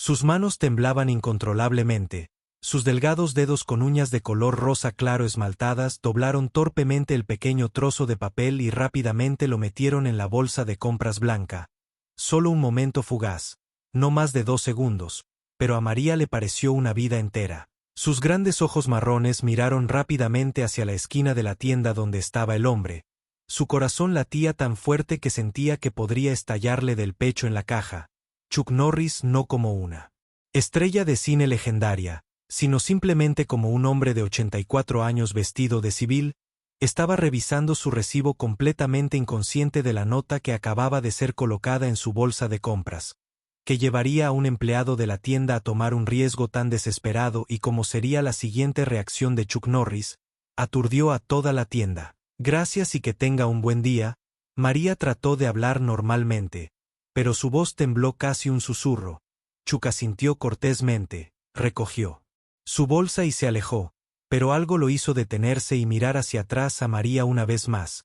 Sus manos temblaban incontrolablemente. Sus delgados dedos con uñas de color rosa claro esmaltadas doblaron torpemente el pequeño trozo de papel y rápidamente lo metieron en la bolsa de compras blanca. Solo un momento fugaz, no más de 2 segundos, pero a María le pareció una vida entera. Sus grandes ojos marrones miraron rápidamente hacia la esquina de la tienda donde estaba el hombre. Su corazón latía tan fuerte que sentía que podría estallarle del pecho en la caja. Chuck Norris no como una estrella de cine legendaria, sino simplemente como un hombre de 84 años vestido de civil, estaba revisando su recibo completamente inconsciente de la nota que acababa de ser colocada en su bolsa de compras, que llevaría a un empleado de la tienda a tomar un riesgo tan desesperado y como sería la siguiente reacción de Chuck Norris, aturdió a toda la tienda. Gracias y que tenga un buen día. María trató de hablar normalmente, pero su voz tembló casi un susurro. Chuck asintió cortésmente, recogió su bolsa y se alejó, pero algo lo hizo detenerse y mirar hacia atrás a María una vez más.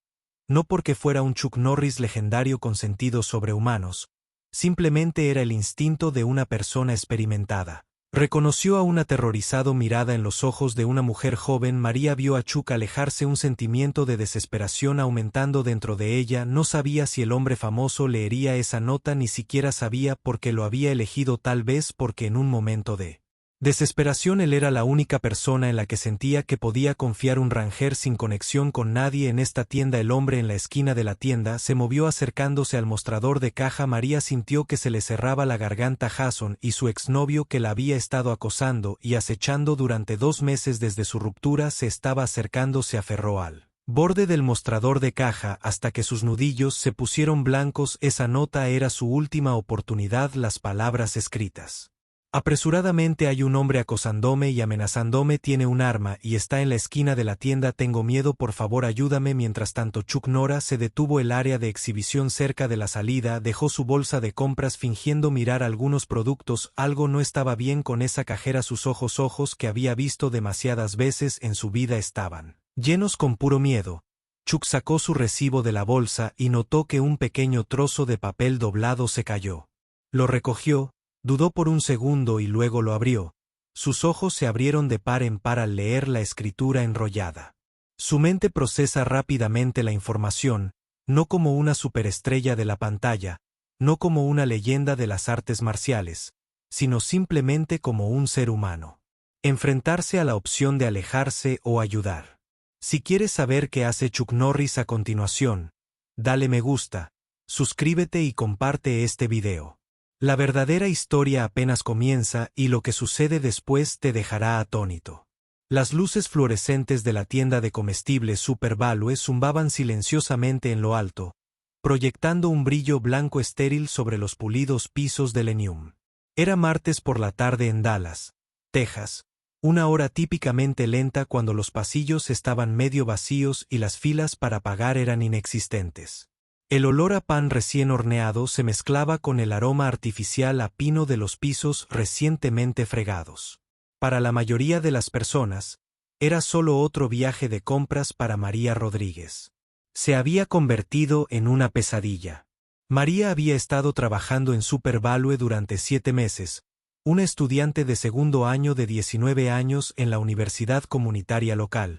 No porque fuera un Chuck Norris legendario con sentidos sobrehumanos, simplemente era el instinto de una persona experimentada. Reconoció a una aterrorizado mirada en los ojos de una mujer joven. María vio a Chuck alejarse, un sentimiento de desesperación aumentando dentro de ella. No sabía si el hombre famoso leería esa nota, ni siquiera sabía por qué lo había elegido, tal vez porque en un momento de desesperación él era la única persona en la que sentía que podía confiar. Un ranger sin conexión con nadie en esta tienda. El hombre en la esquina de la tienda se movió acercándose al mostrador de caja. María sintió que se le cerraba la garganta. Jason y su exnovio, que la había estado acosando y acechando durante 2 meses desde su ruptura, se estaba acercando. Se aferró al borde del mostrador de caja hasta que sus nudillos se pusieron blancos. Esa nota era su última oportunidad. Las palabras escritas apresuradamente: hay un hombre acosándome y amenazándome, tiene un arma y está en la esquina de la tienda, tengo miedo, por favor ayúdame. Mientras tanto Chuck Nora se detuvo el área de exhibición cerca de la salida, dejó su bolsa de compras fingiendo mirar algunos productos. Algo no estaba bien con esa cajera. Sus ojos que había visto demasiadas veces en su vida estaban llenos con puro miedo. Chuck sacó su recibo de la bolsa y notó que un pequeño trozo de papel doblado se cayó. Lo recogió. Dudó por un segundo y luego lo abrió. Sus ojos se abrieron de par en par al leer la escritura enrollada. Su mente procesa rápidamente la información, no como una superestrella de la pantalla, no como una leyenda de las artes marciales, sino simplemente como un ser humano. Enfrentarse a la opción de alejarse o ayudar. Si quieres saber qué hace Chuck Norris a continuación, dale me gusta, suscríbete y comparte este video. La verdadera historia apenas comienza y lo que sucede después te dejará atónito. Las luces fluorescentes de la tienda de comestibles Super Value zumbaban silenciosamente en lo alto, proyectando un brillo blanco estéril sobre los pulidos pisos del Lenium. Era martes por la tarde en Dallas, Texas, una hora típicamente lenta cuando los pasillos estaban medio vacíos y las filas para pagar eran inexistentes. El olor a pan recién horneado se mezclaba con el aroma artificial a pino de los pisos recientemente fregados. Para la mayoría de las personas, era solo otro viaje de compras. Para María Rodríguez se había convertido en una pesadilla. María había estado trabajando en Super Value durante 7 meses, una estudiante de segundo año de 19 años en la universidad comunitaria local.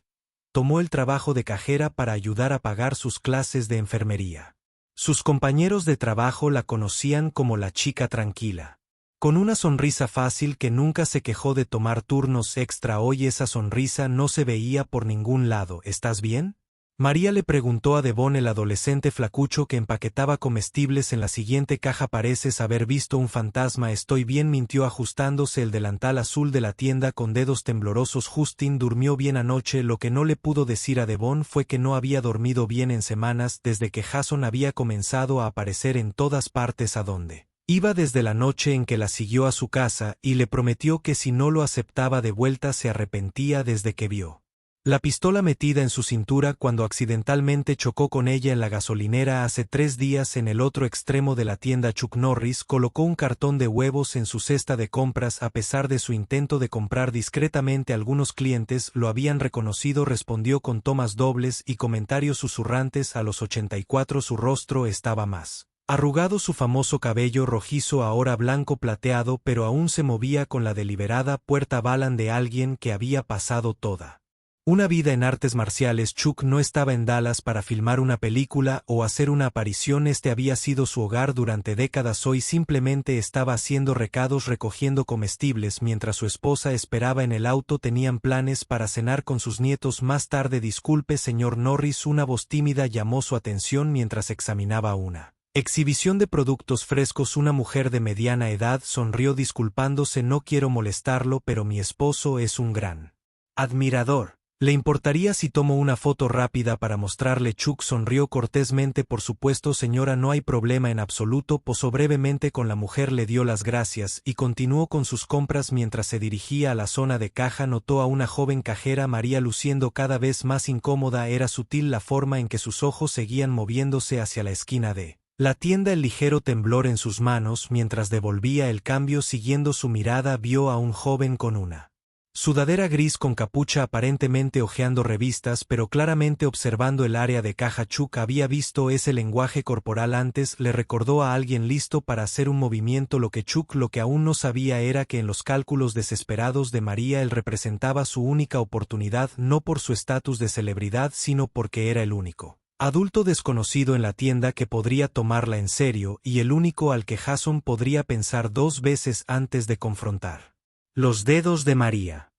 Tomó el trabajo de cajera para ayudar a pagar sus clases de enfermería. Sus compañeros de trabajo la conocían como la chica tranquila, con una sonrisa fácil que nunca se quejó de tomar turnos extra. Hoy esa sonrisa no se veía por ningún lado. ¿Estás bien?, María le preguntó a Devon, el adolescente flacucho que empaquetaba comestibles en la siguiente caja. Pareces haber visto un fantasma. Estoy bien, mintió ajustándose el delantal azul de la tienda con dedos temblorosos. Justin durmió bien anoche. Lo que no le pudo decir a Devon fue que no había dormido bien en semanas desde que Jason había comenzado a aparecer en todas partes a donde iba desde la noche en que la siguió a su casa y le prometió que si no lo aceptaba de vuelta se arrepentía. Desde que vio la pistola metida en su cintura cuando accidentalmente chocó con ella en la gasolinera hace 3 días en el otro extremo de la tienda, Chuck Norris colocó un cartón de huevos en su cesta de compras. A pesar de su intento de comprar discretamente, algunos clientes lo habían reconocido. Respondió con tomas dobles y comentarios susurrantes. A los 84 su rostro estaba más Arrugado su famoso cabello rojizo ahora blanco plateado, pero aún se movía con la deliberada puerta balan de alguien que había pasado toda una vida en artes marciales. Chuck no estaba en Dallas para filmar una película o hacer una aparición. Este había sido su hogar durante décadas. Hoy simplemente estaba haciendo recados, recogiendo comestibles mientras su esposa esperaba en el auto. Tenían planes para cenar con sus nietos más tarde. Disculpe, señor Norris, una voz tímida llamó su atención mientras examinaba una exhibición de productos frescos. Una mujer de mediana edad sonrió disculpándose. No quiero molestarlo, pero mi esposo es un gran admirador. ¿Le importaría si tomo una foto rápida para mostrarle? Chuck sonrió cortésmente. Por supuesto, señora, no hay problema en absoluto. Posó brevemente con la mujer, le dio las gracias y continuó con sus compras. Mientras se dirigía a la zona de caja, notó a una joven cajera, María, luciendo cada vez más incómoda. Era sutil la forma en que sus ojos seguían moviéndose hacia la esquina de la tienda, el ligero temblor en sus manos. Mientras devolvía el cambio, siguiendo su mirada, vio a un joven con una sudadera gris con capucha, aparentemente hojeando revistas, pero claramente observando el área de caja. Chuck había visto ese lenguaje corporal antes. Le recordó a alguien listo para hacer un movimiento. Lo que aún no sabía era que en los cálculos desesperados de María él representaba su única oportunidad, no por su estatus de celebridad, sino porque era el único adulto desconocido en la tienda que podría tomarla en serio, y el único al que Jason podría pensar dos veces antes de confrontar. Los dedos de María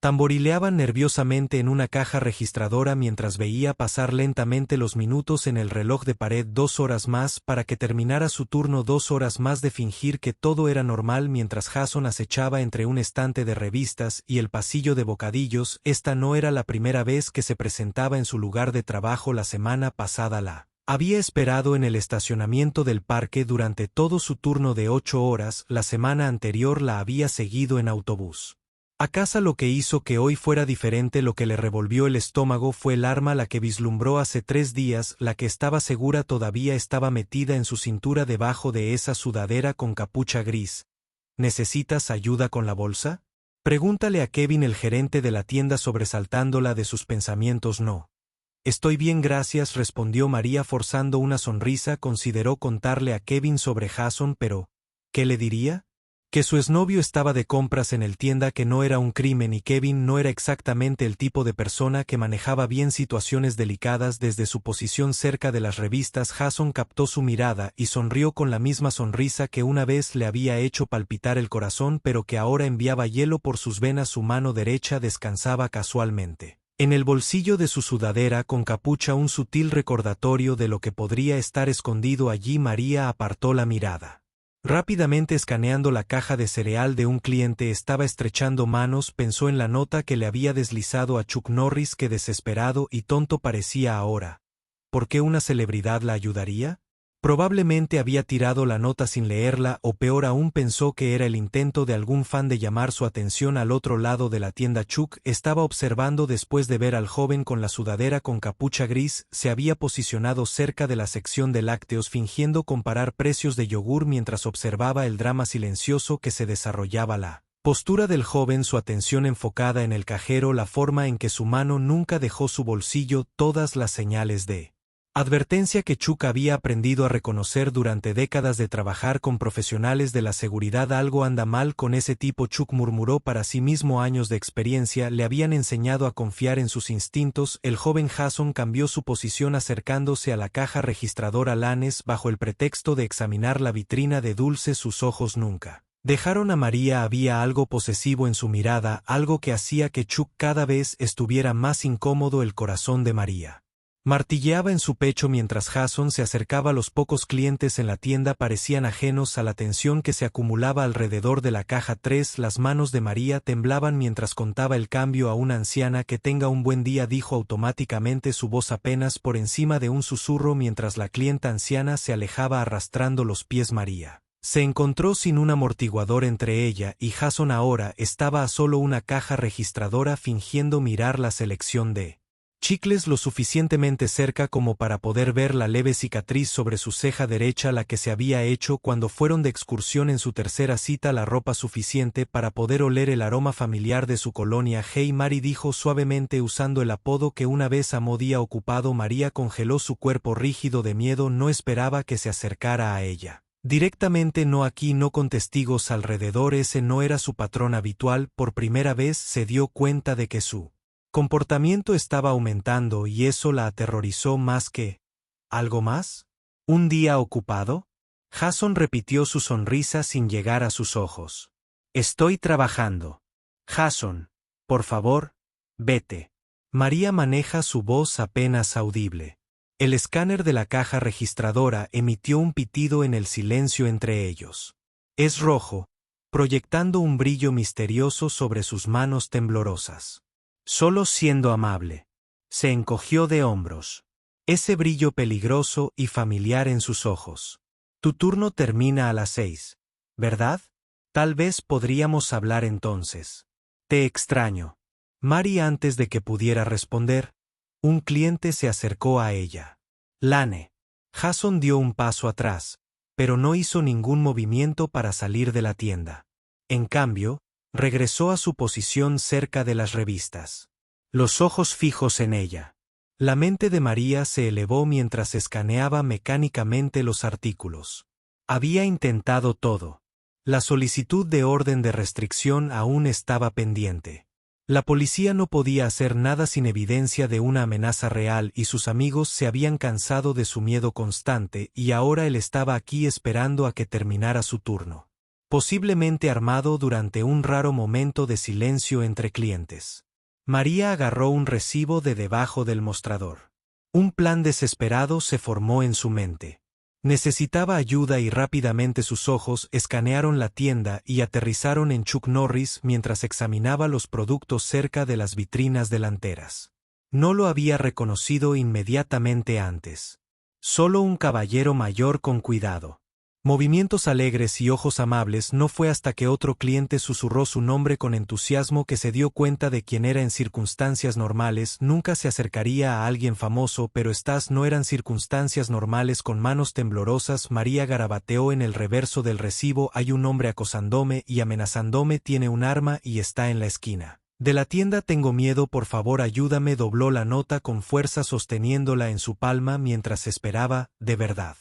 tamborileaban nerviosamente en una caja registradora mientras veía pasar lentamente los minutos en el reloj de pared. 2 horas más para que terminara su turno, 2 horas más de fingir que todo era normal mientras Jason acechaba entre un estante de revistas y el pasillo de bocadillos. Esta no era la primera vez que se presentaba en su lugar de trabajo. La semana pasada la había esperado en el estacionamiento del parque durante todo su turno de 8 horas. La semana anterior la había seguido en autobús a casa. Lo que hizo que hoy fuera diferente, lo que le revolvió el estómago, fue el arma, la que vislumbró hace 3 días, la que estaba segura todavía estaba metida en su cintura debajo de esa sudadera con capucha gris. ¿Necesitas ayuda con la bolsa? Pregúntale a Kevin, el gerente de la tienda, sobresaltándola de sus pensamientos. No. Estoy bien, gracias, respondió María forzando una sonrisa. Consideró contarle a Kevin sobre Jason, pero ¿qué le diría? Que su exnovio estaba de compras en el tienda, que no era un crimen, y Kevin no era exactamente el tipo de persona que manejaba bien situaciones delicadas. Desde su posición cerca de las revistas, Jason captó su mirada y sonrió con la misma sonrisa que una vez le había hecho palpitar el corazón, pero que ahora enviaba hielo por sus venas. Su mano derecha descansaba casualmente en el bolsillo de su sudadera con capucha, un sutil recordatorio de lo que podría estar escondido allí. María apartó la mirada. Rápidamente escaneando la caja de cereal de un cliente, estaba estrechando manos. Pensó en la nota que le había deslizado a Chuck Norris. Qué desesperado y tonto parecía ahora. ¿Por qué una celebridad la ayudaría? Probablemente había tirado la nota sin leerla, o peor aún, pensó que era el intento de algún fan de llamar su atención. Al otro lado de la tienda, Chuck estaba observando. Después de ver al joven con la sudadera con capucha gris, se había posicionado cerca de la sección de lácteos, fingiendo comparar precios de yogur mientras observaba el drama silencioso que se desarrollaba. La postura del joven, su atención enfocada en el cajero, la forma en que su mano nunca dejó su bolsillo, todas las señales de advertencia que Chuck había aprendido a reconocer durante décadas de trabajar con profesionales de la seguridad. Algo anda mal con ese tipo, Chuck murmuró para sí mismo. Años de experiencia le habían enseñado a confiar en sus instintos. El joven Jason cambió su posición acercándose a la caja registradora Lanes bajo el pretexto de examinar la vitrina de dulces. Sus ojos nunca dejaron a María. Había algo posesivo en su mirada, algo que hacía que Chuck cada vez estuviera más incómodo. El corazón de María martilleaba en su pecho mientras Jason se acercaba. Los pocos clientes en la tienda parecían ajenos a la tensión que se acumulaba alrededor de la caja 3. Las manos de María temblaban mientras contaba el cambio a una anciana. Que tenga un buen día, dijo automáticamente, su voz apenas por encima de un susurro mientras la clienta anciana se alejaba arrastrando los pies. María se encontró sin un amortiguador entre ella y Jason. Ahora estaba a solo una caja registradora, fingiendo mirar la selección de chicles lo suficientemente cerca como para poder ver la leve cicatriz sobre su ceja derecha, la que se había hecho cuando fueron de excursión en su tercera cita, la ropa suficiente para poder oler el aroma familiar de su colonia. Hey Mary, dijo suavemente usando el apodo que una vez amó. Día ocupado. María congeló su cuerpo rígido de miedo, no esperaba que se acercara a ella. Directamente, no aquí, no con testigos alrededor. Ese no era su patrón habitual. Por primera vez se dio cuenta de que su comportamiento estaba aumentando y eso la aterrorizó más que ¿algo más? ¿Un día ocupado? Jason repitió su sonrisa sin llegar a sus ojos. Estoy trabajando. Jason, por favor, vete. María maneja su voz apenas audible. El escáner de la caja registradora emitió un pitido en el silencio entre ellos. Es rojo, proyectando un brillo misterioso sobre sus manos temblorosas. Solo siendo amable. Se encogió de hombros. Ese brillo peligroso y familiar en sus ojos. Tu turno termina a las 6, ¿verdad? Tal vez podríamos hablar entonces. Te extraño. Mary, antes de que pudiera responder, un cliente se acercó a ella. Lane. Jason dio un paso atrás, pero no hizo ningún movimiento para salir de la tienda. En cambio, regresó a su posición cerca de las revistas. Los ojos fijos en ella. La mente de María se elevó mientras escaneaba mecánicamente los artículos. Había intentado todo. La solicitud de orden de restricción aún estaba pendiente. La policía no podía hacer nada sin evidencia de una amenaza real y sus amigos se habían cansado de su miedo constante y ahora él estaba aquí esperando a que terminara su turno. Posiblemente armado durante un raro momento de silencio entre clientes. María agarró un recibo de debajo del mostrador. Un plan desesperado se formó en su mente. Necesitaba ayuda y rápidamente sus ojos escanearon la tienda y aterrizaron en Chuck Norris mientras examinaba los productos cerca de las vitrinas delanteras. No lo había reconocido inmediatamente antes. Solo un caballero mayor con cuidado. Movimientos alegres y ojos amables. No fue hasta que otro cliente susurró su nombre con entusiasmo que se dio cuenta de quién era. En circunstancias normales nunca se acercaría a alguien famoso, pero estas no eran circunstancias normales. Con manos temblorosas, María garabateó en el reverso del recibo: hay un hombre acosándome y amenazándome, tiene un arma y está en la esquina de la tienda. Tengo miedo, por favor ayúdame. Dobló la nota con fuerza sosteniéndola en su palma mientras esperaba. ¿De verdad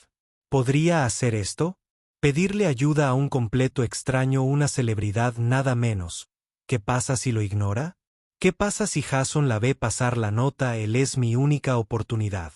podría hacer esto? ¿Pedirle ayuda a un completo extraño, una celebridad nada menos? ¿Qué pasa si lo ignora? ¿Qué pasa si Jason la ve pasar la nota? Él es mi única oportunidad.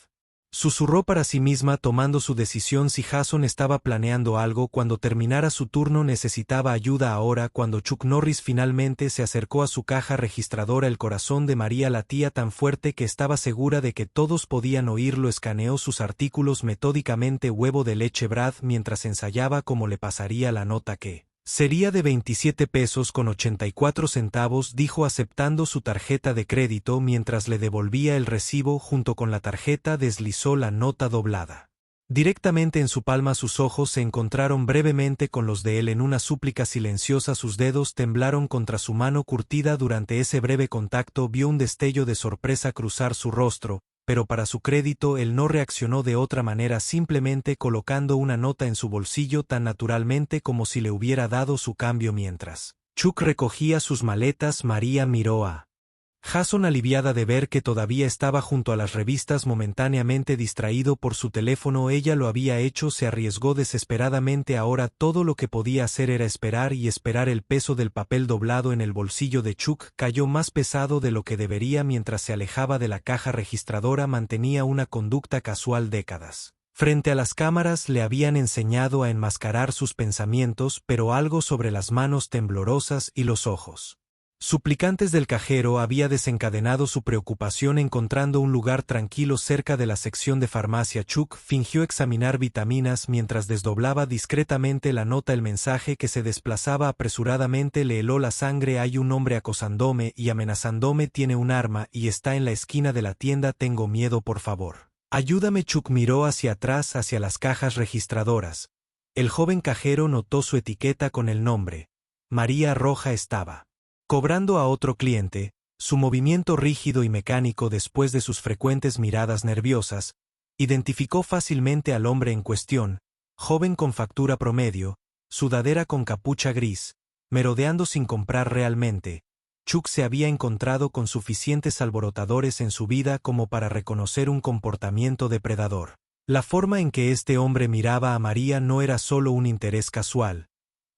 Susurró para sí misma, tomando su decisión. Si Jason estaba planeando algo, cuando terminara su turno necesitaba ayuda ahora. Cuando Chuck Norris finalmente se acercó a su caja registradora, el corazón de María latía tan fuerte que estaba segura de que todos podían oírlo. Escaneó sus artículos metódicamente. Huevo de leche Brad, mientras ensayaba cómo le pasaría la nota, que sería de 27 pesos con 84 centavos, dijo aceptando su tarjeta de crédito mientras le devolvía el recibo. Junto con la tarjeta deslizó la nota doblada directamente en su palma. Sus ojos se encontraron brevemente con los de él en una súplica silenciosa. Sus dedos temblaron contra su mano curtida. Durante ese breve contacto vio un destello de sorpresa cruzar su rostro, pero para su crédito él no reaccionó de otra manera, simplemente colocando una nota en su bolsillo tan naturalmente como si le hubiera dado su cambio. Mientras Chuck recogía sus maletas, María miró a Jason, aliviada de ver que todavía estaba junto a las revistas, momentáneamente distraído por su teléfono. Ella lo había hecho, se arriesgó desesperadamente. Ahora todo lo que podía hacer era esperar y esperar. El peso del papel doblado en el bolsillo de Chuck cayó más pesado de lo que debería mientras se alejaba de la caja registradora. Mantenía una conducta casual. Décadas frente a las cámaras le habían enseñado a enmascarar sus pensamientos, pero algo sobre las manos temblorosas y los ojos suplicantes del cajero había desencadenado su preocupación. Encontrando un lugar tranquilo cerca de la sección de farmacia, Chuck fingió examinar vitaminas mientras desdoblaba discretamente la nota. El mensaje que se desplazaba apresuradamente le heló la sangre: hay un hombre acosándome y amenazándome, tiene un arma y está en la esquina de la tienda. Tengo miedo, por favor ayúdame. Chuck miró hacia atrás, hacia las cajas registradoras. El joven cajero notó su etiqueta con el nombre. María Roja estaba cobrando a otro cliente. Su movimiento rígido y mecánico después de sus frecuentes miradas nerviosas, identificó fácilmente al hombre en cuestión, joven con factura promedio, sudadera con capucha gris, merodeando sin comprar realmente. Chuck se había encontrado con suficientes alborotadores en su vida como para reconocer un comportamiento depredador. La forma en que este hombre miraba a María no era solo un interés casual,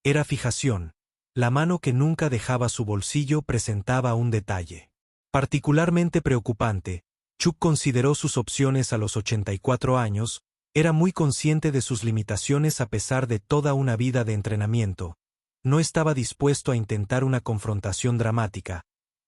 era fijación. La mano que nunca dejaba su bolsillo presentaba un detalle particularmente preocupante. Chuck consideró sus opciones a los 84 años, era muy consciente de sus limitaciones a pesar de toda una vida de entrenamiento. No estaba dispuesto a intentar una confrontación dramática,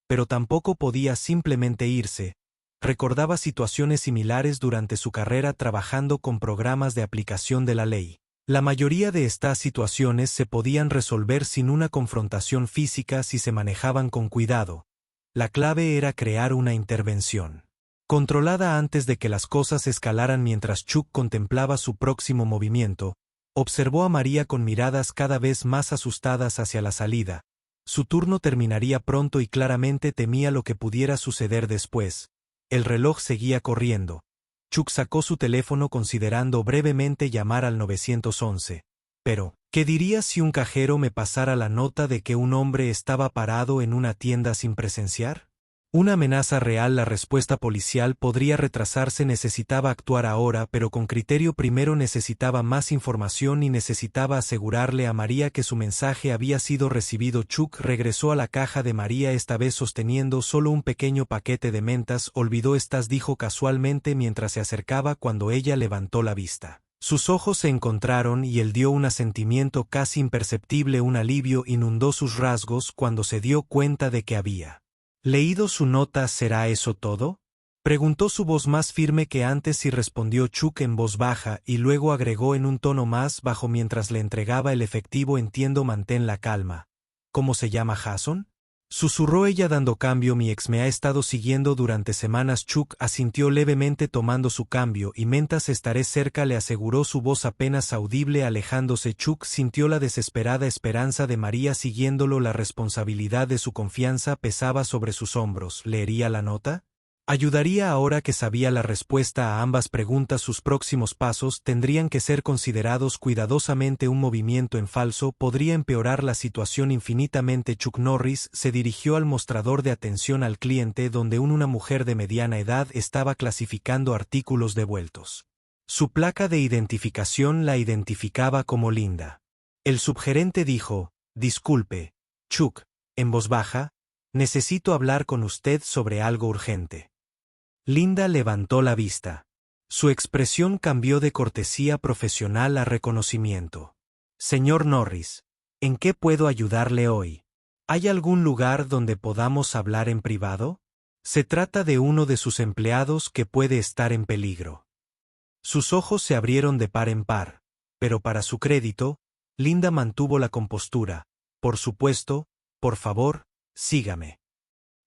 pero tampoco podía simplemente irse. Recordaba situaciones similares durante su carrera trabajando con programas de aplicación de la ley. La mayoría de estas situaciones se podían resolver sin una confrontación física si se manejaban con cuidado. La clave era crear una intervención controlada antes de que las cosas escalaran. Mientras Chuck contemplaba su próximo movimiento, observó a María con miradas cada vez más asustadas hacia la salida. Su turno terminaría pronto y claramente temía lo que pudiera suceder después. El reloj seguía corriendo. Chuck sacó su teléfono considerando brevemente llamar al 911. Pero, ¿qué diría si un cajero me pasara la nota de que un hombre estaba parado en una tienda sin presenciar? Una amenaza real. La respuesta policial podría retrasarse. Necesitaba actuar ahora, pero con criterio. Primero necesitaba más información y necesitaba asegurarle a María que su mensaje había sido recibido. Chuck regresó a la caja de María, esta vez sosteniendo solo un pequeño paquete de mentas. Olvidó estas, dijo casualmente mientras se acercaba. Cuando ella levantó la vista, sus ojos se encontraron y él dio un asentimiento casi imperceptible. Un alivio inundó sus rasgos cuando se dio cuenta de que había leído su nota. ¿Será eso todo?, preguntó su voz más firme que antes y respondió Chuck en voz baja y luego agregó en un tono más bajo mientras le entregaba el efectivo. Entiendo, mantén la calma. ¿Cómo se llama Jason?, susurró ella dando cambio. Mi ex me ha estado siguiendo durante semanas. Chuck asintió levemente tomando su cambio y mentas. Estaré cerca, le aseguró, su voz apenas audible. Alejándose, Chuck sintió la desesperada esperanza de María siguiéndolo. La responsabilidad de su confianza pesaba sobre sus hombros. ¿Leería la nota? ¿Ayudaría ahora que sabía la respuesta a ambas preguntas? Sus próximos pasos tendrían que ser considerados cuidadosamente. Un movimiento en falso podría empeorar la situación infinitamente. Chuck Norris se dirigió al mostrador de atención al cliente donde una mujer de mediana edad estaba clasificando artículos devueltos. Su placa de identificación la identificaba como Linda. El subgerente dijo: disculpe, Chuck, en voz baja, necesito hablar con usted sobre algo urgente. Linda levantó la vista. Su expresión cambió de cortesía profesional a reconocimiento. Señor Norris, ¿en qué puedo ayudarle hoy? ¿Hay algún lugar donde podamos hablar en privado? Se trata de uno de sus empleados que puede estar en peligro. Sus ojos se abrieron de par en par, pero para su crédito, Linda mantuvo la compostura. Por supuesto, por favor, sígame.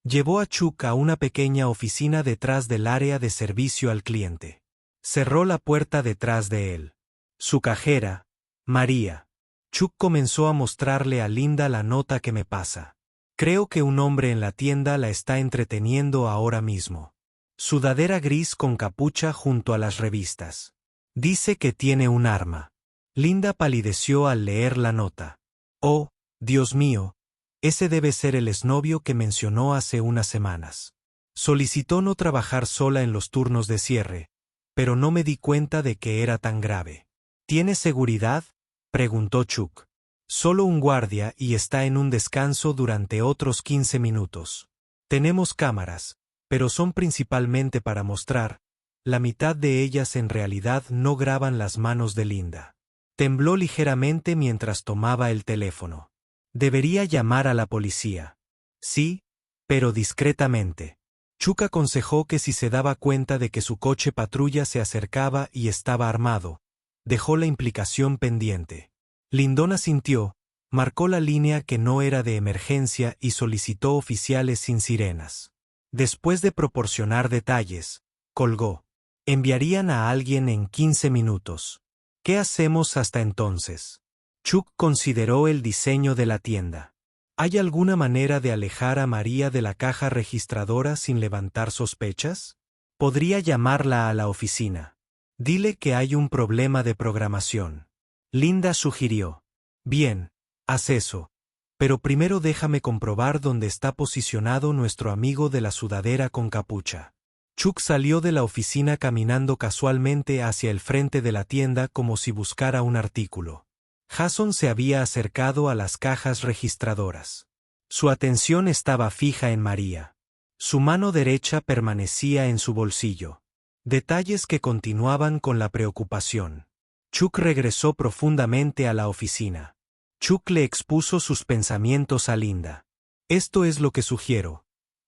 Llevó a Chuck a una pequeña oficina detrás del área de servicio al cliente. Cerró la puerta detrás de él. Su cajera, María. Chuck comenzó a mostrarle a Linda la nota. ¿Qué me pasa? Creo que un hombre en la tienda la está entreteniendo ahora mismo. Sudadera gris con capucha junto a las revistas. Dice que tiene un arma. Linda palideció al leer la nota. Oh, Dios mío. Ese debe ser el exnovio que mencionó hace unas semanas. Solicitó no trabajar sola en los turnos de cierre, pero no me di cuenta de que era tan grave. ¿Tiene seguridad?, preguntó Chuck. Solo un guardia y está en un descanso durante otros 15 minutos. Tenemos cámaras, pero son principalmente para mostrar. La mitad de ellas en realidad no graban. Las manos de Linda tembló ligeramente mientras tomaba el teléfono. Debería llamar a la policía. Sí, pero discretamente. Chuck aconsejó que si se daba cuenta de que su coche patrulla se acercaba y estaba armado, dejó la implicación pendiente. Lindon asintió, marcó la línea que no era de emergencia y solicitó oficiales sin sirenas. Después de proporcionar detalles, colgó. Enviarían a alguien en 15 minutos. ¿Qué hacemos hasta entonces? Chuck consideró el diseño de la tienda. ¿Hay alguna manera de alejar a María de la caja registradora sin levantar sospechas? Podría llamarla a la oficina. Dile que hay un problema de programación. Linda sugirió. Bien, haz eso. Pero primero déjame comprobar dónde está posicionado nuestro amigo de la sudadera con capucha. Chuck salió de la oficina caminando casualmente hacia el frente de la tienda como si buscara un artículo. Jason se había acercado a las cajas registradoras. Su atención estaba fija en María. Su mano derecha permanecía en su bolsillo. Detalles que continuaban con la preocupación. Chuck regresó profundamente a la oficina. Chuck le expuso sus pensamientos a Linda. Esto es lo que sugiero.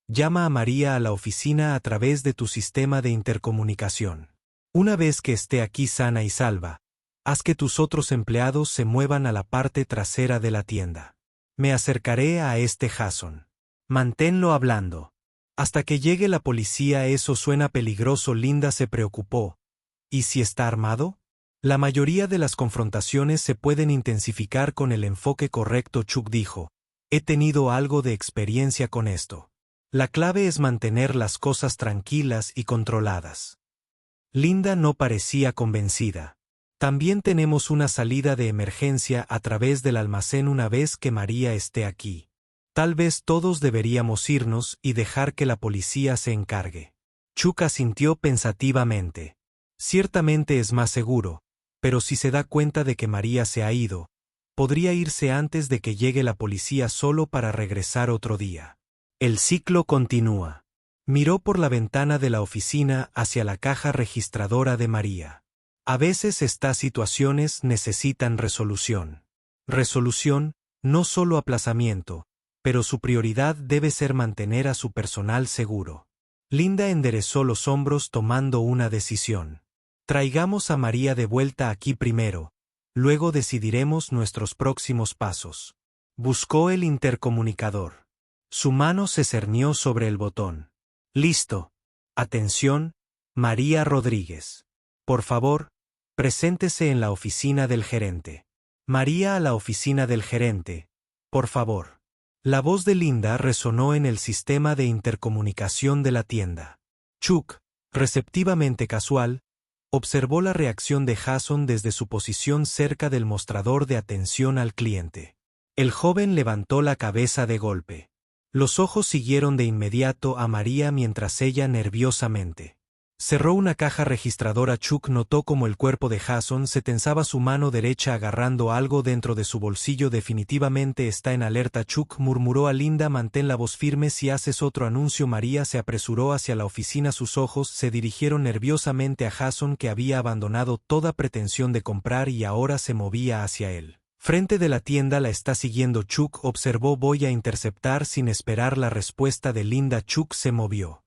Llama a María a la oficina a través de tu sistema de intercomunicación. Una vez que esté aquí sana y salva, haz que tus otros empleados se muevan a la parte trasera de la tienda. Me acercaré a este Jason. Manténlo hablando. Hasta que llegue la policía. Eso suena peligroso. Linda se preocupó. ¿Y si está armado? La mayoría de las confrontaciones se pueden intensificar con el enfoque correcto. Chuck dijo. He tenido algo de experiencia con esto. La clave es mantener las cosas tranquilas y controladas. Linda no parecía convencida. También tenemos una salida de emergencia a través del almacén una vez que María esté aquí. Tal vez todos deberíamos irnos y dejar que la policía se encargue. Chuck asintió pensativamente. Ciertamente es más seguro, pero si se da cuenta de que María se ha ido, podría irse antes de que llegue la policía solo para regresar otro día. El ciclo continúa. Miró por la ventana de la oficina hacia la caja registradora de María. A veces estas situaciones necesitan resolución. Resolución, no solo aplazamiento, pero su prioridad debe ser mantener a su personal seguro. Linda enderezó los hombros tomando una decisión. Traigamos a María de vuelta aquí primero, luego decidiremos nuestros próximos pasos. Buscó el intercomunicador. Su mano se cernió sobre el botón. Listo. Atención, María Rodríguez. Por favor, preséntese en la oficina del gerente. María a la oficina del gerente, por favor. La voz de Linda resonó en el sistema de intercomunicación de la tienda. Chuck, receptivamente casual, observó la reacción de Jason desde su posición cerca del mostrador de atención al cliente. El joven levantó la cabeza de golpe. Los ojos siguieron de inmediato a María mientras ella nerviosamente cerró una caja registradora. Chuck notó cómo el cuerpo de Jason se tensaba, su mano derecha agarrando algo dentro de su bolsillo. Definitivamente está en alerta. Chuck murmuró a Linda, mantén la voz firme si haces otro anuncio. María se apresuró hacia la oficina. Sus ojos se dirigieron nerviosamente a Jason, que había abandonado toda pretensión de comprar y ahora se movía hacia él. Frente de la tienda la está siguiendo. Chuck observó. Voy a interceptar. Sin esperar la respuesta de Linda, Chuck se movió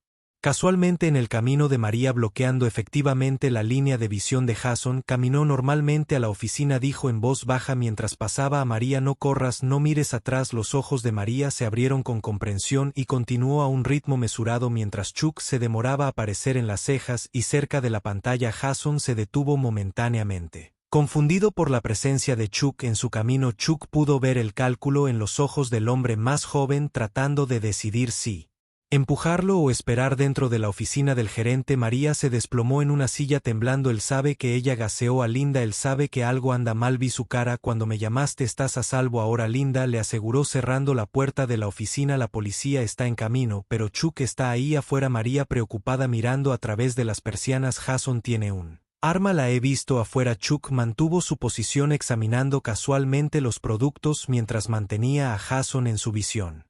casualmente en el camino de María, bloqueando efectivamente la línea de visión de Jason. Caminó normalmente a la oficina, dijo en voz baja mientras pasaba a María. No corras, no mires atrás. Los ojos de María se abrieron con comprensión y continuó a un ritmo mesurado mientras Chuck se demoraba a aparecer en las cejas y cerca de la pantalla. Jason se detuvo momentáneamente. Confundido por la presencia de Chuck en su camino, Chuck pudo ver el cálculo en los ojos del hombre más joven, tratando de decidir si empujarlo o esperar dentro de la oficina del gerente. María se desplomó en una silla temblando. Él sabe que ella gaseó a Linda. Él sabe que algo anda mal. Vi su cara cuando me llamaste. Estás a salvo ahora. Linda le aseguró cerrando la puerta de la oficina. La policía está en camino, pero Chuck está ahí afuera. María preocupada mirando a través de las persianas. Jason tiene un arma. La he visto afuera. Chuck mantuvo su posición examinando casualmente los productos mientras mantenía a Jason en su visión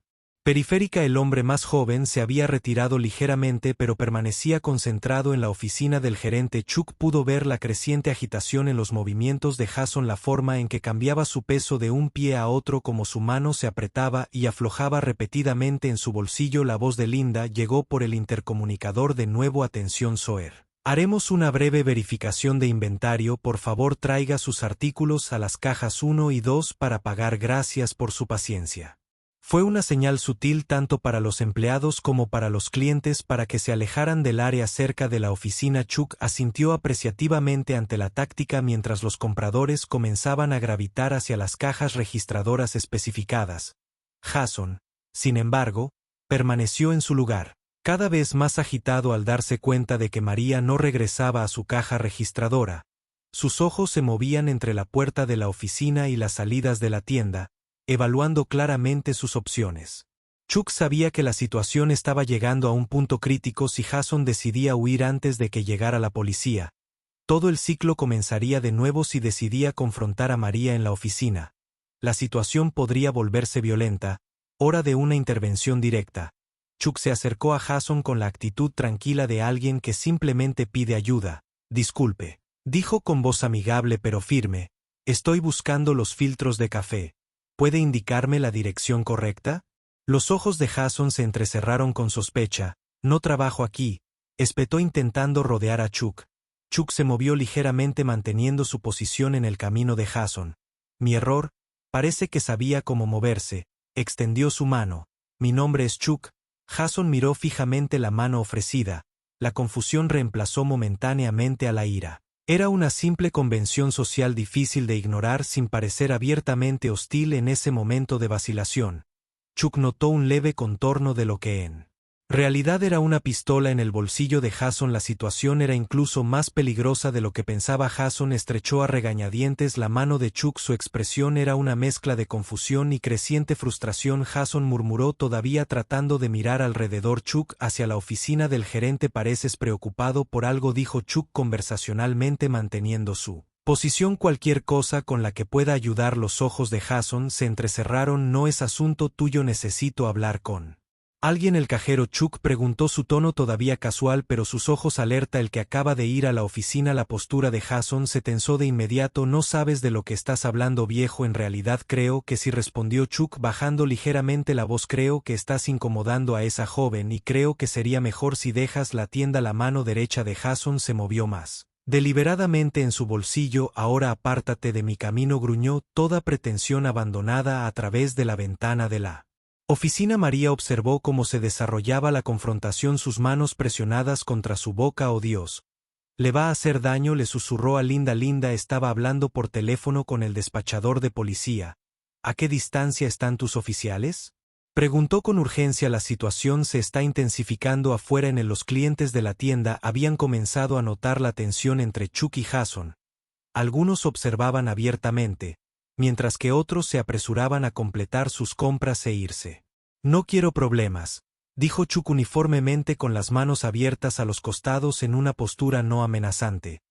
periférica. El hombre más joven se había retirado ligeramente, pero permanecía concentrado en la oficina del gerente. Chuck pudo ver la creciente agitación en los movimientos de Jason, la forma en que cambiaba su peso de un pie a otro, como su mano se apretaba y aflojaba repetidamente en su bolsillo. La voz de Linda llegó por el intercomunicador de nuevo. Atención Sawyer. Haremos una breve verificación de inventario. Por favor, traiga sus artículos a las cajas 1 y 2 para pagar. Gracias por su paciencia. Fue una señal sutil tanto para los empleados como para los clientes para que se alejaran del área cerca de la oficina. Chuck asintió apreciativamente ante la táctica mientras los compradores comenzaban a gravitar hacia las cajas registradoras especificadas. Jason, sin embargo, permaneció en su lugar, cada vez más agitado al darse cuenta de que María no regresaba a su caja registradora. Sus ojos se movían entre la puerta de la oficina y las salidas de la tienda, evaluando claramente sus opciones. Chuck sabía que la situación estaba llegando a un punto crítico si Jason decidía huir antes de que llegara la policía. Todo el ciclo comenzaría de nuevo si decidía confrontar a María en la oficina. La situación podría volverse violenta, hora de una intervención directa. Chuck se acercó a Jason con la actitud tranquila de alguien que simplemente pide ayuda. Disculpe, dijo con voz amigable pero firme, estoy buscando los filtros de café. ¿Puede indicarme la dirección correcta? Los ojos de Jason se entrecerraron con sospecha. No trabajo aquí, espetó intentando rodear a Chuck. Chuck se movió ligeramente manteniendo su posición en el camino de Jason. Mi error, parece que sabía cómo moverse, extendió su mano. Mi nombre es Chuck. Jason miró fijamente la mano ofrecida. La confusión reemplazó momentáneamente a la ira. Era una simple convención social difícil de ignorar sin parecer abiertamente hostil en ese momento de vacilación. Chuck notó un leve contorno de lo que en realidad era una pistola en el bolsillo de Jason. La situación era incluso más peligrosa de lo que pensaba. Jason estrechó a regañadientes la mano de Chuck. Su expresión era una mezcla de confusión y creciente frustración. Jason murmuró todavía tratando de mirar alrededor. Chuck, hacia la oficina del gerente. Pareces preocupado por algo, dijo Chuck conversacionalmente manteniendo su posición. Cualquier cosa con la que pueda ayudar. Los ojos de Jason se entrecerraron. No es asunto tuyo, necesito hablar con ¿alguien? El cajero. Chuck preguntó, su tono todavía casual pero sus ojos alerta. El que acaba de ir a la oficina. La postura de Jason se tensó de inmediato. No sabes de lo que estás hablando, viejo. En realidad creo que sí, respondió Chuck bajando ligeramente la voz. Creo que estás incomodando a esa joven y creo que sería mejor si dejas la tienda. La mano derecha de Jason se movió más deliberadamente en su bolsillo. Ahora apártate de mi camino, gruñó, toda pretensión abandonada a través de la ventana de la oficina. María observó cómo se desarrollaba la confrontación, sus manos presionadas contra su boca. Oh Dios. Le va a hacer daño, le susurró a Linda. Linda estaba hablando por teléfono con el despachador de policía. ¿A qué distancia están tus oficiales? Preguntó con urgencia. La situación se está intensificando afuera. Los clientes de la tienda habían comenzado a notar la tensión entre Chuck y Jason. Algunos observaban abiertamente, mientras que otros se apresuraban a completar sus compras e irse. No quiero problemas, dijo Chuck uniformemente con las manos abiertas a los costados en una postura no amenazante.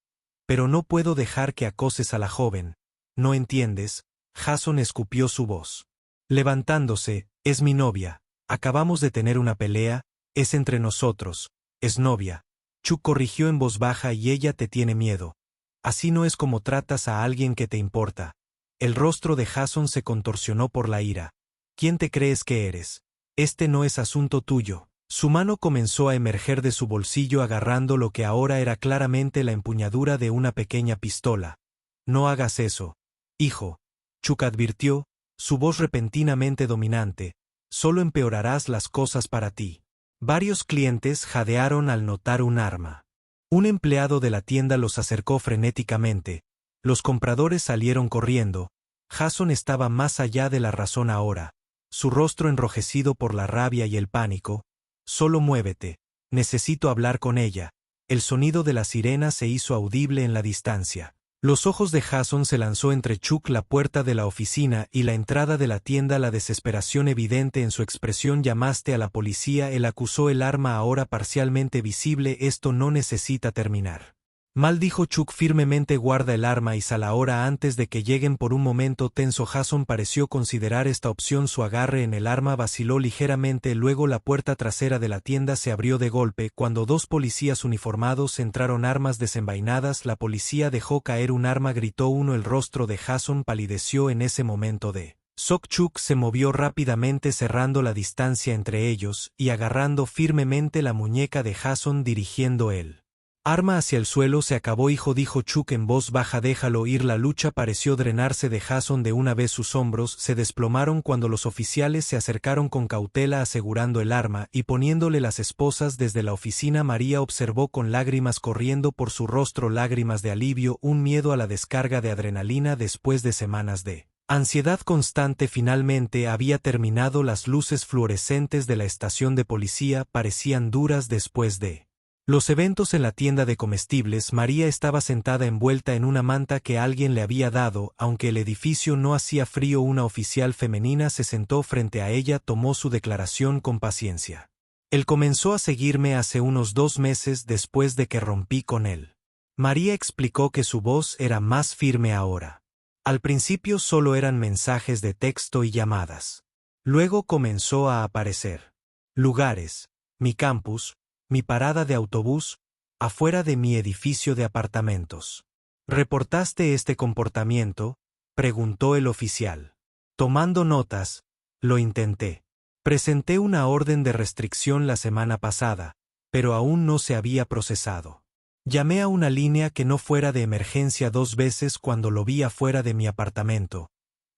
Pero no puedo dejar que acoses a la joven. ¿No entiendes? Jason escupió su voz. Levantándose, es mi novia. Acabamos de tener una pelea, es entre nosotros, es novia. Chuck corrigió en voz baja, y ella te tiene miedo. Así no es como tratas a alguien que te importa. El rostro de Jason se contorsionó por la ira. ¿Quién te crees que eres? Este no es asunto tuyo. Su mano comenzó a emerger de su bolsillo agarrando lo que ahora era claramente la empuñadura de una pequeña pistola. No hagas eso, hijo. Chuck advirtió, su voz repentinamente dominante. Solo empeorarás las cosas para ti. Varios clientes jadearon al notar un arma. Un empleado de la tienda los acercó frenéticamente. Los compradores salieron corriendo. Jason estaba más allá de la razón ahora, su rostro enrojecido por la rabia y el pánico. Solo muévete, necesito hablar con ella. El sonido de la sirena se hizo audible en la distancia. Los ojos de Jason se lanzó entre Chuck, la puerta de la oficina y la entrada de la tienda, la desesperación evidente en su expresión. Llamaste a la policía, él acusó, el arma ahora parcialmente visible. Esto no necesita terminar. Mal, dijo Chuck firmemente, guarda el arma y sal ahora antes de que lleguen. Por un momento tenso, Jason pareció considerar esta opción. Su agarre en el arma vaciló ligeramente, luego la puerta trasera de la tienda se abrió de golpe. Cuando dos policías uniformados entraron, armas desenvainadas, la policía dejó caer un arma, gritó uno. El rostro de Jason palideció en ese momento de shock. Chuck se movió rápidamente cerrando la distancia entre ellos y agarrando firmemente la muñeca de Jason, dirigiendo el arma hacia el suelo. Se acabó, hijo, dijo Chuck en voz baja, déjalo ir. La lucha pareció drenarse de Jason de una vez. Sus hombros se desplomaron cuando los oficiales se acercaron con cautela asegurando el arma y poniéndole las esposas. Desde la oficina, María observó con lágrimas corriendo por su rostro, lágrimas de alivio, un miedo a la descarga de adrenalina después de semanas de Ansiedad constante. Finalmente había terminado. Las luces fluorescentes de la estación de policía parecían duras después de los eventos en la tienda de comestibles. María estaba sentada envuelta en una manta que alguien le había dado. Aunque el edificio no hacía frío, una oficial femenina se sentó frente a ella. Tomó su declaración con paciencia. Él comenzó a seguirme hace unos 2 meses después de que rompí con él. María explicó que su voz era más firme ahora. Al principio solo eran mensajes de texto y llamadas. Luego comenzó a aparecer lugares, mi campus, mi parada de autobús, afuera de mi edificio de apartamentos. ¿Reportaste este comportamiento?, preguntó el oficial. Tomando notas, lo intenté. Presenté una orden de restricción la semana pasada, pero aún no se había procesado. Llamé a una línea que no fuera de emergencia 2 veces cuando lo vi afuera de mi apartamento,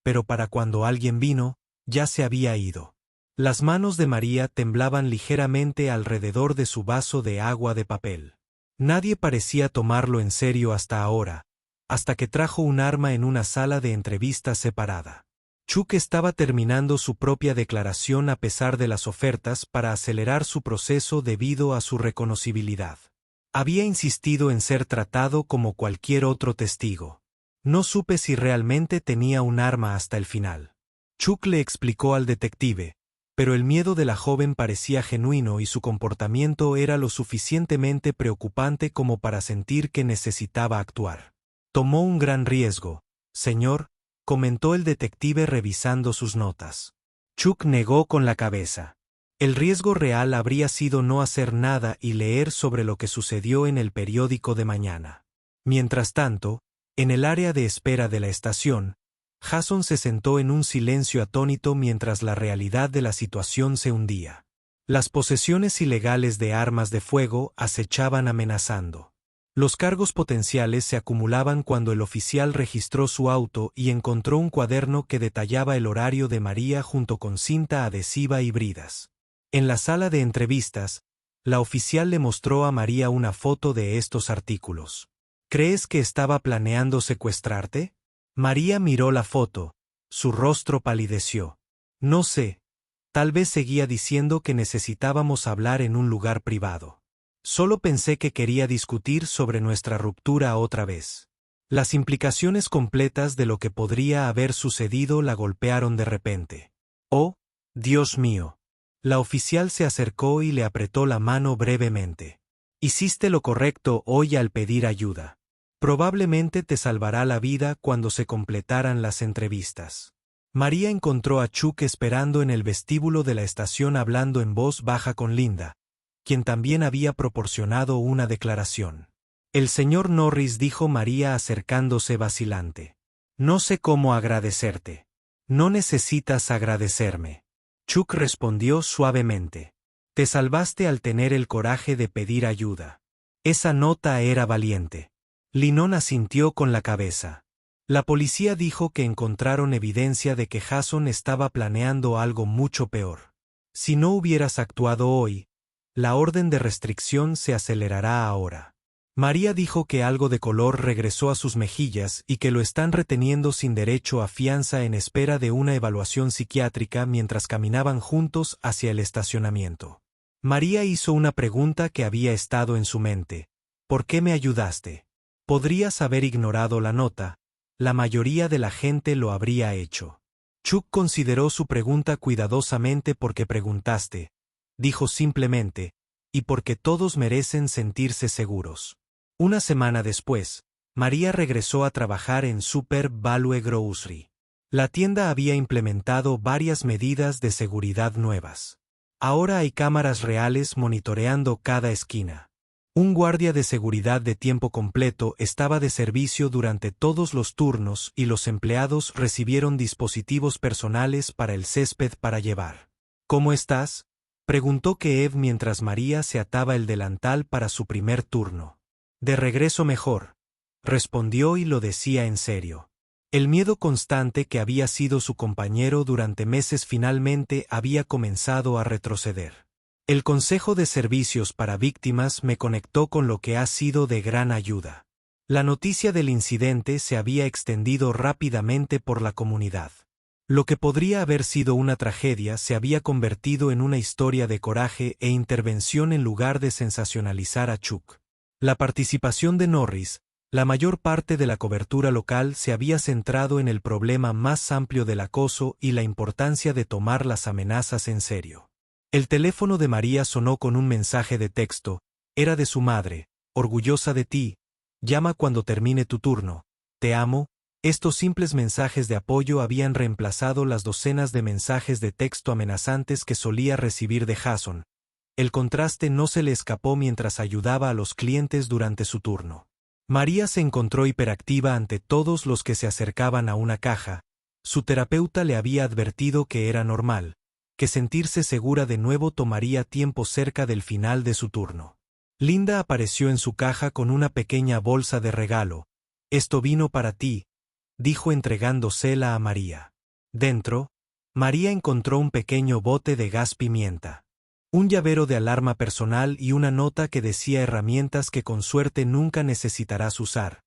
pero para cuando alguien vino, ya se había ido. Las manos de María temblaban ligeramente alrededor de su vaso de agua de papel. Nadie parecía tomarlo en serio hasta ahora, hasta que trajo un arma en una sala de entrevistas separada. Chuck estaba terminando su propia declaración a pesar de las ofertas para acelerar su proceso debido a su reconocibilidad. Había insistido en ser tratado como cualquier otro testigo. No supe si realmente tenía un arma hasta el final. Chuck le explicó al detective, pero el miedo de la joven parecía genuino y su comportamiento era lo suficientemente preocupante como para sentir que necesitaba actuar. Tomó un gran riesgo, señor, comentó el detective revisando sus notas. Chuck negó con la cabeza. El riesgo real habría sido no hacer nada y leer sobre lo que sucedió en el periódico de mañana. Mientras tanto, en el área de espera de la estación, Jason se sentó en un silencio atónito mientras la realidad de la situación se hundía. Las posesiones ilegales de armas de fuego acechaban amenazando. Los cargos potenciales se acumulaban cuando el oficial registró su auto y encontró un cuaderno que detallaba el horario de María junto con cinta adhesiva y bridas. En la sala de entrevistas, la oficial le mostró a María una foto de estos artículos. ¿Crees que estaba planeando secuestrarte? María miró la foto. Su rostro palideció. No sé. Tal vez seguía diciendo que necesitábamos hablar en un lugar privado. Solo pensé que quería discutir sobre nuestra ruptura otra vez. Las implicaciones completas de lo que podría haber sucedido la golpearon de repente. Oh, Dios mío. La oficial se acercó y le apretó la mano brevemente. Hiciste lo correcto hoy al pedir ayuda. Probablemente te salvará la vida cuando se completaran las entrevistas. María encontró a Chuck esperando en el vestíbulo de la estación hablando en voz baja con Linda, quien también había proporcionado una declaración. El señor Norris, dijo María acercándose vacilante. No sé cómo agradecerte. No necesitas agradecerme. Chuck respondió suavemente. Te salvaste al tener el coraje de pedir ayuda. Esa nota era valiente. Linon asintió con la cabeza. La policía dijo que encontraron evidencia de que Jason estaba planeando algo mucho peor. Si no hubieras actuado hoy, la orden de restricción se acelerará ahora. María dijo que algo de color regresó a sus mejillas y que lo están reteniendo sin derecho a fianza en espera de una evaluación psiquiátrica mientras caminaban juntos hacia el estacionamiento. María hizo una pregunta que había estado en su mente. ¿Por qué me ayudaste? Podrías haber ignorado la nota. La mayoría de la gente lo habría hecho. Chuck consideró su pregunta cuidadosamente. Porque preguntaste, dijo simplemente, y porque todos merecen sentirse seguros. Una semana después, María regresó a trabajar en Super Value Grocery. La tienda había implementado varias medidas de seguridad nuevas. Ahora hay cámaras reales monitoreando cada esquina. Un guardia de seguridad de tiempo completo estaba de servicio durante todos los turnos y los empleados recibieron dispositivos personales para el césped para llevar. ¿Cómo estás?, preguntó Kev mientras María se ataba el delantal para su primer turno. De regreso mejor, respondió y lo decía en serio. El miedo constante que había sido su compañero durante meses finalmente había comenzado a retroceder. El Consejo de Servicios para Víctimas me conectó con lo que ha sido de gran ayuda. La noticia del incidente se había extendido rápidamente por la comunidad. Lo que podría haber sido una tragedia se había convertido en una historia de coraje e intervención en lugar de sensacionalizar a Chuck. La participación de Norris, la mayor parte de la cobertura local se había centrado en el problema más amplio del acoso y la importancia de tomar las amenazas en serio. El teléfono de María sonó con un mensaje de texto. Era de su madre. Orgullosa de ti. Llama cuando termine tu turno. Te amo. Estos simples mensajes de apoyo habían reemplazado las docenas de mensajes de texto amenazantes que solía recibir de Jason. El contraste no se le escapó mientras ayudaba a los clientes durante su turno. María se encontró hiperactiva ante todos los que se acercaban a una caja. Su terapeuta le había advertido que era normal, que sentirse segura de nuevo tomaría tiempo cerca del final de su turno. Linda apareció en su caja con una pequeña bolsa de regalo. Esto vino para ti, dijo entregándosela a María. Dentro, María encontró un pequeño bote de gas pimienta, un llavero de alarma personal y una nota que decía herramientas que con suerte nunca necesitarás usar.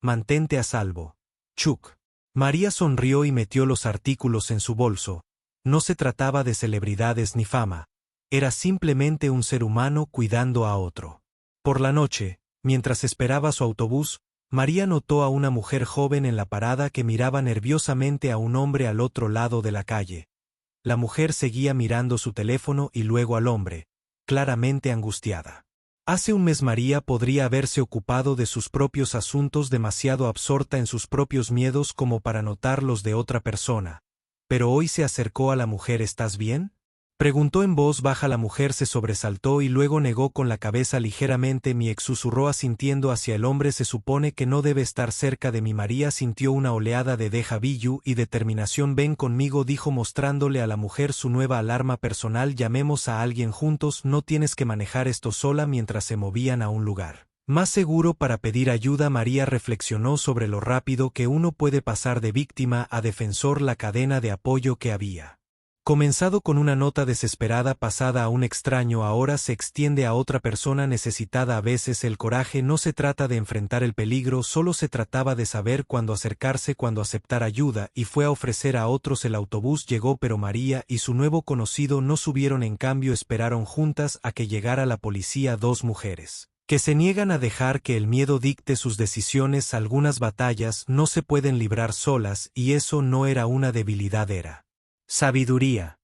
Mantente a salvo. Chuck. María sonrió y metió los artículos en su bolso. No se trataba de celebridades ni fama. Era simplemente un ser humano cuidando a otro. Por la noche, mientras esperaba su autobús, María notó a una mujer joven en la parada que miraba nerviosamente a un hombre al otro lado de la calle. La mujer seguía mirando su teléfono y luego al hombre, claramente angustiada. Hace un mes María podría haberse ocupado de sus propios asuntos demasiado absorta en sus propios miedos como para notar los de otra persona. Pero hoy se acercó a la mujer. ¿Estás bien? Preguntó en voz baja. La mujer se sobresaltó y luego negó con la cabeza ligeramente. Mi ex susurró asintiendo hacia el hombre. Se supone que no debe estar cerca de mí. María sintió una oleada de déjà vu y determinación. Ven conmigo, dijo mostrándole a la mujer su nueva alarma personal. Llamemos a alguien juntos. No tienes que manejar esto sola. Mientras se movían a un lugar más seguro para pedir ayuda, María reflexionó sobre lo rápido que uno puede pasar de víctima a defensor. La cadena de apoyo que había comenzado con una nota desesperada pasada a un extraño ahora se extiende a otra persona necesitada. A veces el coraje no se trata de enfrentar el peligro, solo se trataba de saber cuándo acercarse, cuándo aceptar ayuda, y fue a ofrecer a otros. El autobús llegó, pero María y su nuevo conocido no subieron. En cambio, esperaron juntas a que llegara la policía. Dos mujeres que se niegan a dejar que el miedo dicte sus decisiones. Algunas batallas no se pueden librar solas, y eso no era una debilidad, era sabiduría.